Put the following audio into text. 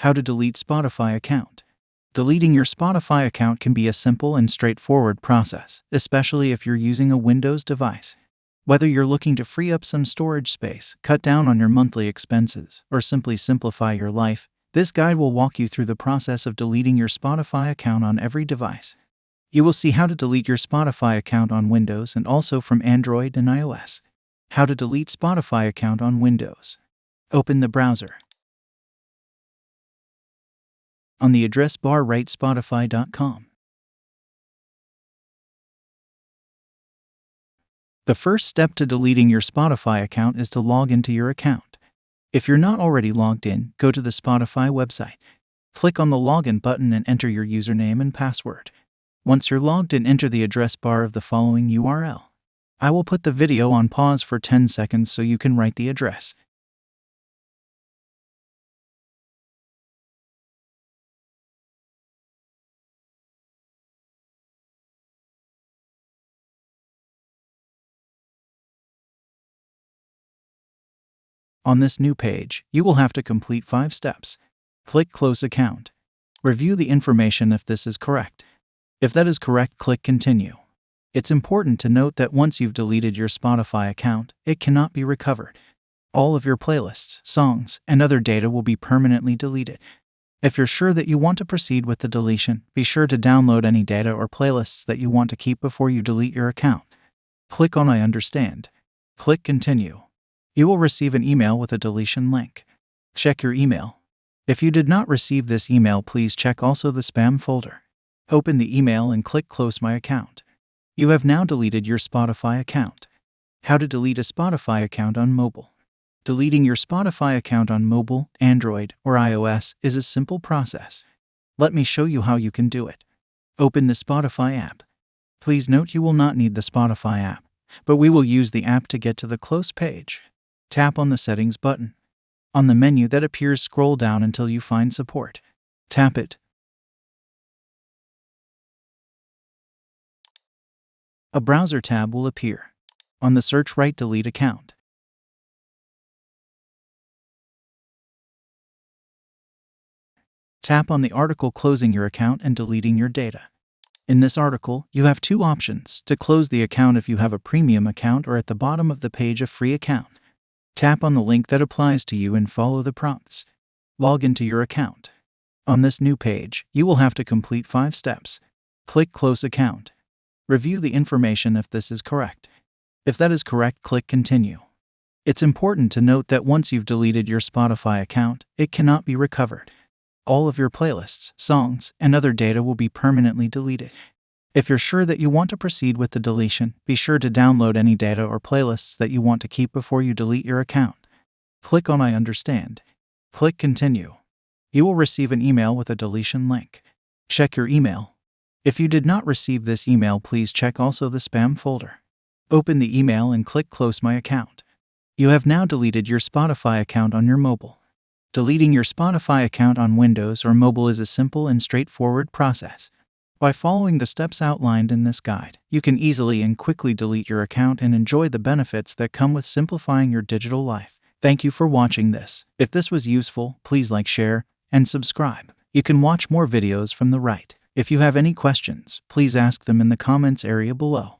How to delete Spotify account. Deleting your Spotify account can be a simple and straightforward process, especially if you're using a Windows device. Whether you're looking to free up some storage space, cut down on your monthly expenses, or simply simplify your life, this guide will walk you through the process of deleting your Spotify account on every device. You will see how to delete your Spotify account on Windows and also from Android and iOS. How to delete Spotify account on Windows. Open the browser. On the address bar, write spotify.com. The first step to deleting your Spotify account is to log into your account. If you're not already logged in, go to the Spotify website. Click on the login button and enter your username and password. Once you're logged in, enter the address bar of the following URL. I will put the video on pause for 10 seconds so you can write the address. On this new page, you will have to complete 5 steps. Click Close Account. Review the information if this is correct. If that is correct, click Continue. It's important to note that once you've deleted your Spotify account, it cannot be recovered. All of your playlists, songs, and other data will be permanently deleted. If you're sure that you want to proceed with the deletion, be sure to download any data or playlists that you want to keep before you delete your account. Click on I understand. Click Continue. You will receive an email with a deletion link. Check your email. If you did not receive this email, please check also the spam folder. Open the email and click Close My Account. You have now deleted your Spotify account. How to delete a Spotify account on mobile. Deleting your Spotify account on mobile, Android, or iOS is a simple process. Let me show you how you can do it. Open the Spotify app. Please note you will not need the Spotify app, but we will use the app to get to the Close page. Tap on the Settings button. On the menu that appears, scroll down until you find Support. Tap it. A browser tab will appear. On the search, write Delete Account. Tap on the article closing your account and deleting your data. In this article, you have 2 options: to close the account if you have a premium account, or at the bottom of the page, a free account. Tap on the link that applies to you and follow the prompts. Log into your account. On this new page, you will have to complete 5 steps. Click Close Account. Review the information if this is correct. If that is correct, click Continue. It's important to note that once you've deleted your Spotify account, it cannot be recovered. All of your playlists, songs, and other data will be permanently deleted. If you're sure that you want to proceed with the deletion, be sure to download any data or playlists that you want to keep before you delete your account. Click on I understand. Click Continue. You will receive an email with a deletion link. Check your email. If you did not receive this email, please check also the spam folder. Open the email and click Close My Account. You have now deleted your Spotify account on your mobile. Deleting your Spotify account on Windows or mobile is a simple and straightforward process. By following the steps outlined in this guide, you can easily and quickly delete your account and enjoy the benefits that come with simplifying your digital life. Thank you for watching this. If this was useful, please like, share, and subscribe. You can watch more videos from the right. If you have any questions, please ask them in the comments area below.